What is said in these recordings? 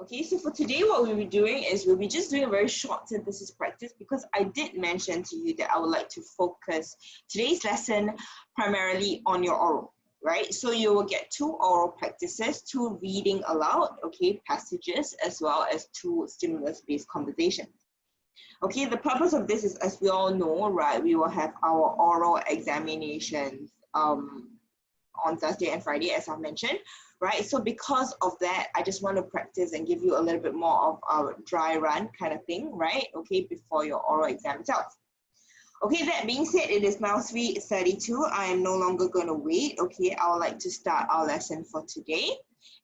Okay, so for today, what we'll be doing is we'll be just doing a very short synthesis practice because I did mention to you that I would like to focus today's lesson primarily on your oral, right? So you will get 2 oral practices, 2 reading aloud, okay, passages, as well as 2 stimulus-based conversations. Okay, the purpose of this is, as we all know, right, we will have our oral examinations on Thursday and Friday, as I mentioned, right? So because of that, I just want to practice and give you a little bit more of a dry run kind of thing, right? Okay, before your oral exam itself. Okay, that being said, it is now 3:32. I am no longer going to wait. Okay, I would like to start our lesson for today.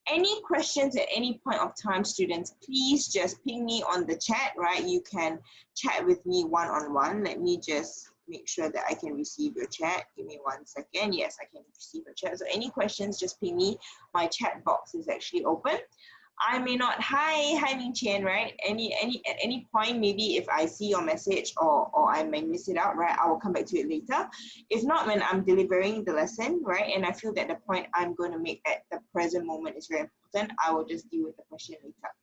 Any questions at any point of time, students, please just ping me on the chat, right? You can chat with me one-on-one. Let me just make sure that I can receive your chat. Give me 1 second. Yes, I can receive your chat. So any questions, just ping me. My chat box is actually open. I may not, hi Ming Qian, right? At any point, maybe if I see your message or I may miss it out, right? I will come back to it later. If not, when I'm delivering the lesson, right? And I feel that the point I'm going to make at the present moment is very important, I will just deal with the question later.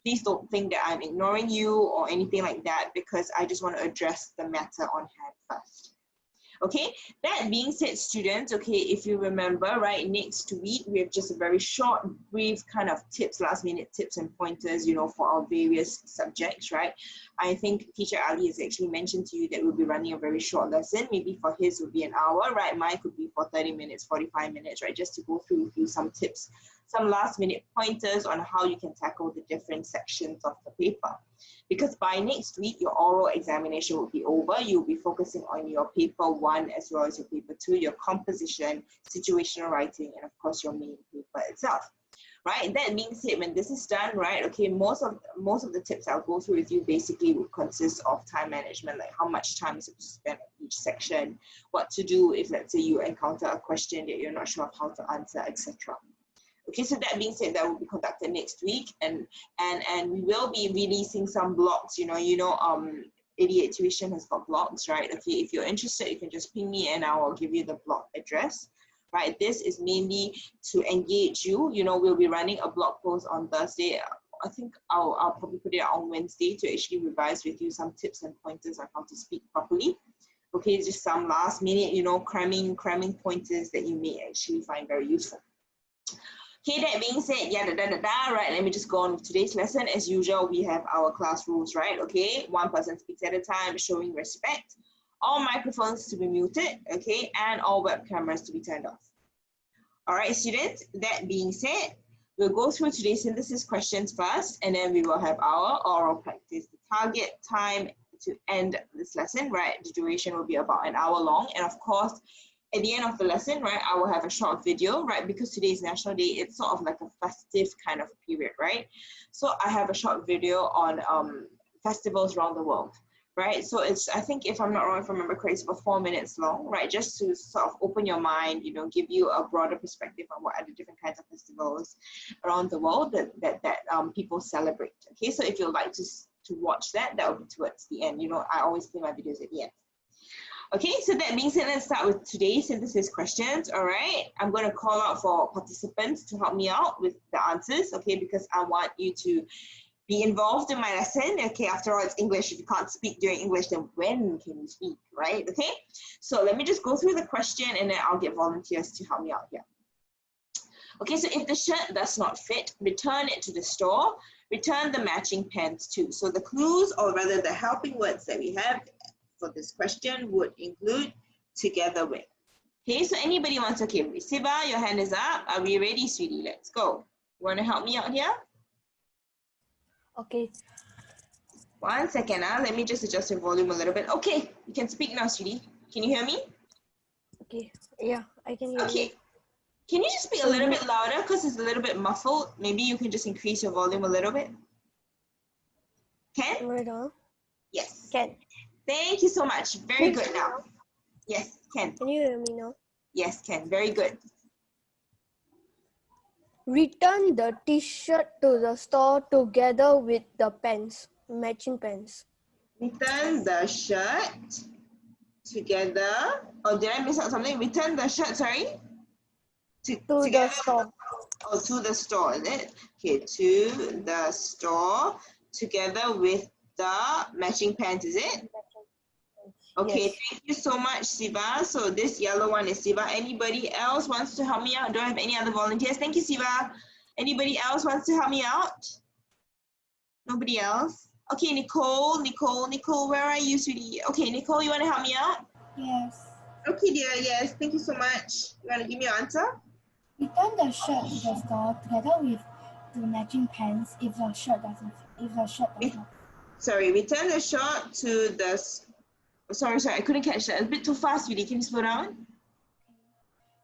Please don't think that I'm ignoring you or anything like that, because I just want to address the matter on hand first. Okay, that being said, students, okay, if you remember, right, next week we have just a very short, brief kind of tips, last minute tips and pointers, you know, for our various subjects, right? I think Teacher Ali has actually mentioned to you that we'll be running a very short lesson. Maybe for his would be an hour, right? Mine could be for 30 minutes, 45 minutes, right? Just to go through with you some tips, some last minute pointers on how you can tackle the different sections of the paper. Because by next week, your oral examination will be over. You'll be focusing on your paper 1 as well as your paper 2, your composition, situational writing, and of course your main paper itself. Right, that being said, when this is done, right, okay, most of the tips I'll go through with you basically will consist of time management, like how much time you're supposed to spend on each section, what to do if, let's say, you encounter a question that you're not sure of how to answer, etc. Okay, so that being said, that will be conducted next week, and we will be releasing some blogs. You know, 88 Tuition has got blogs, right? Okay, if you're interested, you can just ping me and I will give you the blog address. Right, this is mainly to engage you. You know, we'll be running a blog post on Thursday. I think I'll probably put it out on Wednesday to actually revise with you some tips and pointers on how to speak properly. Okay, just some last minute, you know, cramming pointers that you may actually find very useful. Okay, that being said, right, let me just go on with today's lesson. As usual, we have our class rules, right? Okay, 1 person speaks at a time, showing respect. All microphones to be muted, okay, and all web cameras to be turned off. All right, students, that being said, we'll go through today's synthesis questions first, and then we will have our oral practice. The target time to end this lesson, right, the duration will be about an hour long, and of course, at the end of the lesson, right, I will have a short video, right, because today is National Day. It's sort of like a festive kind of period, right? So I have a short video on festivals around the world. Right, so it's, I think if I'm not wrong, if I remember correctly, it's about 4 minutes long, right? Just to sort of open your mind, you know, give you a broader perspective on what are the different kinds of festivals around the world that people celebrate. Okay, so if you'd like to watch that, that will be towards the end. You know, I always play my videos at the end. Okay, so that being said, let's start with today's synthesis questions. All right, I'm going to call out for participants to help me out with the answers. Okay, because I want you to be involved in my lesson. Okay, after all, it's English. If you can't speak during English, then when can you speak, right? Okay, so let me just go through the question and then I'll get volunteers to help me out here. Okay, so if the shirt does not fit, return it to the store. Return the matching pants too. So the clues, or rather the helping words that we have for this question would include together with. Okay, so anybody wants, okay, Siva, your hand is up. Are we ready, sweetie? Let's go. You want to help me out here? Okay. 1 second, let me just adjust your volume a little bit. Okay, you can speak now, sweetie. Can you hear me? Okay, yeah, I can hear you. Okay, can you just speak a little bit louder because it's a little bit muffled? Maybe you can just increase your volume a little bit. Can? Right on. Yes. Can. Thank you so much. Very good now. Yes, can. Can you hear me now? Yes, can. Very good. Return the t-shirt to the store together with the pants, matching pants. Return the shirt together. Oh, did I miss out something? Return the shirt, sorry? To the store. Oh, to the store, is it? Okay, to the store together with the matching pants, is it? Okay, Yes. thank you so much, Siva. So this yellow one is Siva. Anybody else wants to help me out? Don't have any other volunteers. Thank you, Siva. Anybody else wants to help me out? Nobody else? Okay, Nicole, where are you, sweetie? Okay, Nicole, you want to help me out? Yes. Okay, dear, yes. Thank you so much. You want to give me your answer? Return the shirt to the store together with the matching pants if the shirt does not. Sorry, return the shirt to the... Sorry, I couldn't catch that. A bit too fast, sweetie. Can you slow down?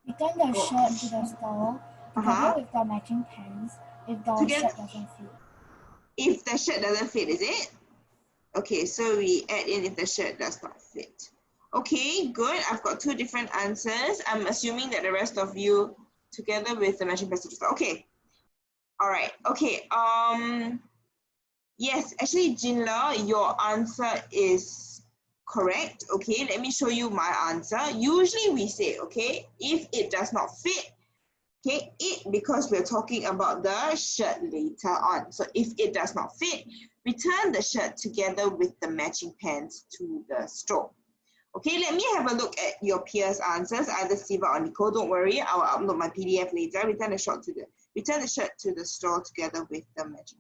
Return the Oh. shirt to the store together with the matching pants if the Together, shirt doesn't fit. if the shirt doesn't fit, is it? Okay, so we add in if the shirt does not fit. Okay, good. I've got two different answers. I'm assuming that the rest of you, together with the matching passages. Okay. All right. Okay. Yes, actually, Jinla, your answer is correct. Okay, let me show you my answer. Usually we say, okay, if it does not fit, okay, it, because we're talking about the shirt later on. So if it does not fit, return the shirt together with the matching pants to the store. Okay, let me have a look at your peers' answers, either Siva or Nicole. Don't worry, I will upload my PDF later. Return the shirt to the store together with the matching.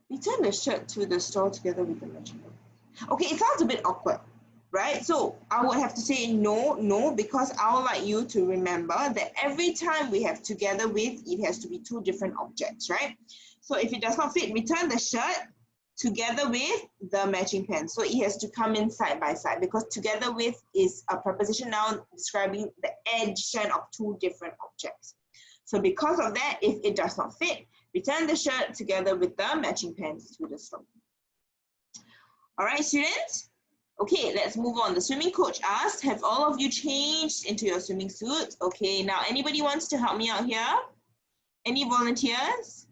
Return the shirt to the store together with the matching. Okay, it sounds a bit awkward, right? So I would have to say no, because I would like you to remember that every time we have together with, it has to be two different objects, right? So if it does not fit, return the shirt together with the matching pants. So it has to come in side by side, because together with is a preposition noun describing the addition of two different objects. So because of that, if it does not fit, return the shirt together with the matching pants to the store. All right, students? Okay, let's move on. The swimming coach asked, have all of you changed into your swimming suits? Okay, now anybody wants to help me out here? Any volunteers?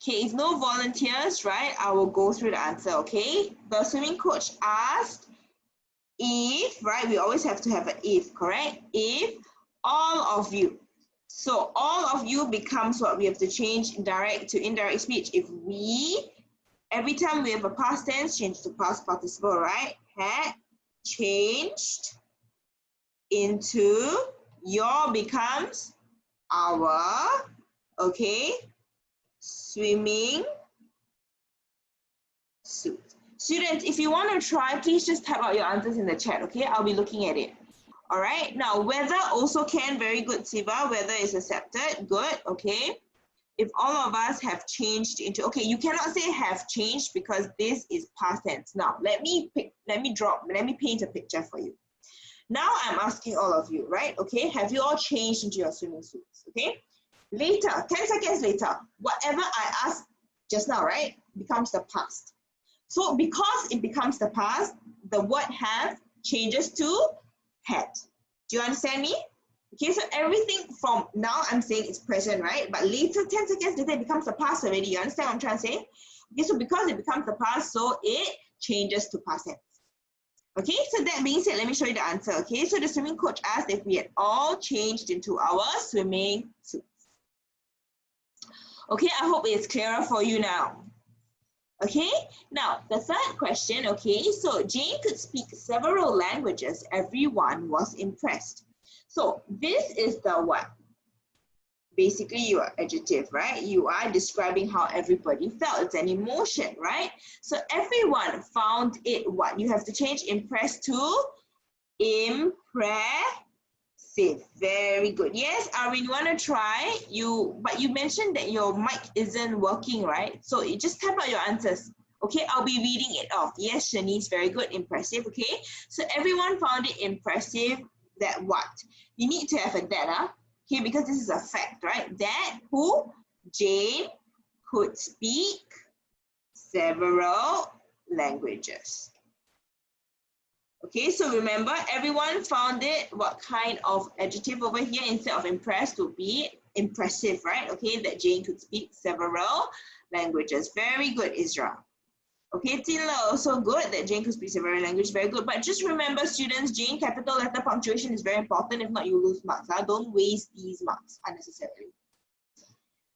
Okay, if no volunteers, right, I will go through the answer, okay? The swimming coach asked if, right, we always have to have an if, correct? If all of you. So all of you becomes what? We have to change direct to indirect speech. If we, every time we have a past tense, change to past participle, right? Had changed into, your becomes our, okay, swimming suit. Students, if you want to try, please just type out your answers in the chat, okay? I'll be looking at it. All right, now weather also can, very good, Siva. Weather is accepted, good, okay. If all of us have changed into, okay, you cannot say have changed because this is past tense. Now, let me paint a picture for you. Now I'm asking all of you, right? Okay, have you all changed into your swimming suits, okay? Later, 10 seconds later, whatever I asked just now, right, becomes the past. So because it becomes the past, the word have changes to had. Do you understand me? Okay, so everything from now I'm saying it's present, right? But later, 10 seconds later, it becomes the past already. You understand what I'm trying to say? Okay, so because it becomes the past, so it changes to past tense. Okay, so that being said, let me show you the answer. Okay, so the swimming coach asked if we had all changed into our swimming suits. Okay, I hope it's clearer for you now. Okay, now the third question, okay, so Jane could speak several languages. Everyone was impressed. So this is the what? Basically your adjective, right? You are describing how everybody felt. It's an emotion, right? So everyone found it what? You have to change impressed to impressive. Very good. Yes, Arvin, you want to try? But you mentioned that your mic isn't working, right? So you just type out your answers. Okay, I'll be reading it off. Yes, Shanice, very good, impressive. Okay, so everyone found it impressive that what? You need to have a that, okay, because this is a fact, right? That who? Jane could speak several languages. Okay, so remember, everyone found it, what kind of adjective over here instead of impressed would be impressive, right? Okay, that Jane could speak several languages. Very good, Isra. Okay, Tinla, also good that Jane could speak several languages, very good. But just remember, students, Jane, capital letter punctuation is very important. If not, you lose marks. Don't waste these marks unnecessarily.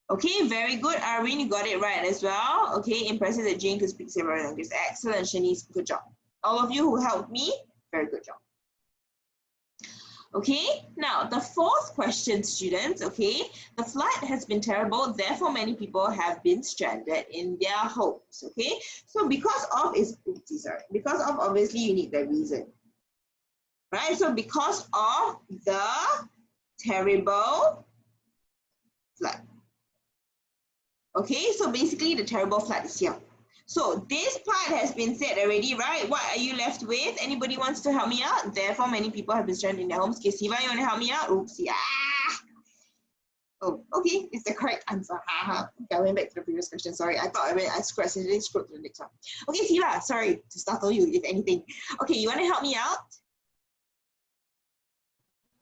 Okay, very good. Irene, you got it right as well. Okay, impressive that Jane could speak several languages. Excellent, Shanice, good job. All of you who helped me, very good job. Okay, now the fourth question, students, okay, the flood has been terrible, therefore many people have been stranded in their homes, okay? So because of because of, obviously you need the reason, right? So because of the terrible flood. Okay, so basically the terrible flood is here. So this part has been said already, right? What are you left with? Anybody wants to help me out? Therefore, many people have been stranded in their homes. Okay, Siva, you want to help me out? Oopsie. Oh, okay, it's the correct answer. Okay, I went back to the previous question. Sorry, I thought I scrolled to the next one. Okay, Siva, sorry to startle you, if anything. Okay, you want to help me out?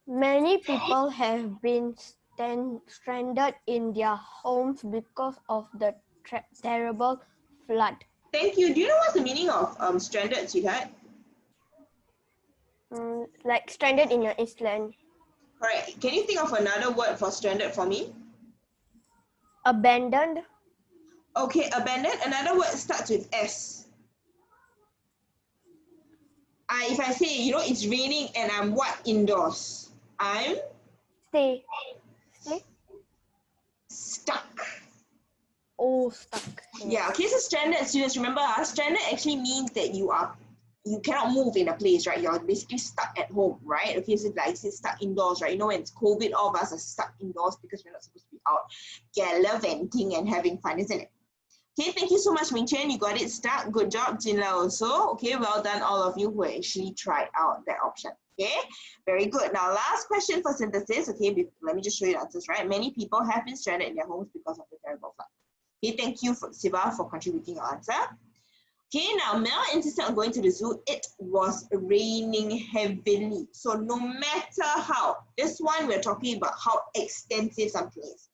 Many people have been stranded in their homes because of the terrible flood. Thank you. Do you know what's the meaning of stranded, sweetheart? Like stranded in an island. Correct. Can you think of another word for stranded for me? Abandoned. Okay, abandoned. Another word starts with S. If I say, you know, it's raining and I'm what indoors? I'm Stay. stuck. Oh, stuck. Yeah, okay, so stranded, students, remember, stranded actually means that you cannot move in a place, right? You're basically stuck at home, right? Okay, so like it's stuck indoors, right? You know, when it's COVID, all of us are stuck indoors because we're not supposed to be out gallivanting and having fun, isn't it? Okay, thank you so much, Ming Chen. You got it stuck. Good job, Jinla also. Okay, well done, all of you who actually tried out that option. Okay, very good. Now, last question for synthesis. Okay, let me just show you the answers, right? Many people have been stranded in their homes because of the terrible flood. Okay, thank you, Siva, for contributing your answer. Okay, now Mel insisted on going to the zoo. It was raining heavily. So no matter how, this one we're talking about how extensive something is.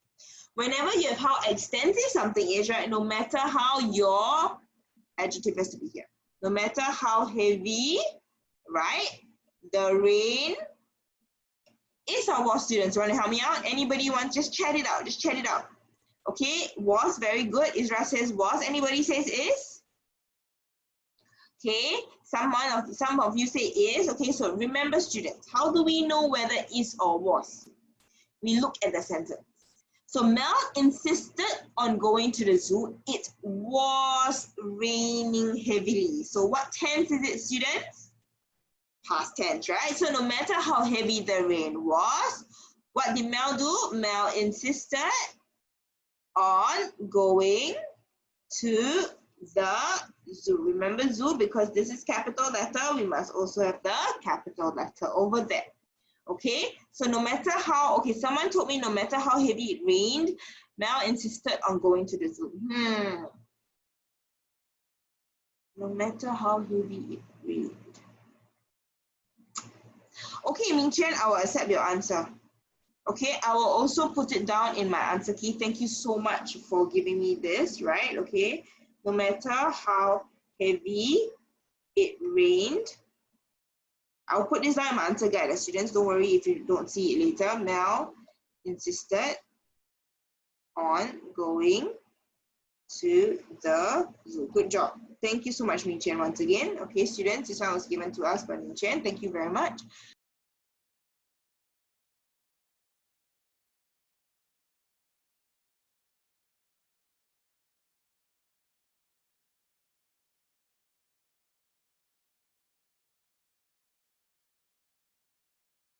Whenever you have how extensive something is, right, no matter how your adjective has to be here, no matter how heavy, right, the rain is or was, students. You want to help me out? Anybody want? Just chat it out. Just chat it out. Okay, was, very good. Isra says was. Anybody says is? Okay, some of you say is. Okay, so remember, students, how do we know whether is or was? We look at the sentence. So Mel insisted on going to the zoo. It was raining heavily. So what tense is it, students? Past tense, right? So no matter how heavy the rain was, what did Mel do? Mel insisted on going to the zoo. Remember zoo, because this is capital letter, we must also have the capital letter over there. Okay, so no matter how, okay, someone told me no matter how heavy it rained, Mel insisted on going to the zoo. No matter how heavy it rained. Okay, Ming Chen, I will accept your answer. Okay, I will also put it down in my answer key. Thank you so much for giving me this, right? Okay, no matter how heavy it rained, I'll put this down in my answer guide. Students, don't worry if you don't see it later. Mel insisted on going to the zoo. Good job. Thank you so much, Ming Chen, once again. Okay, students, this one was given to us by Ming Chen. Thank you very much.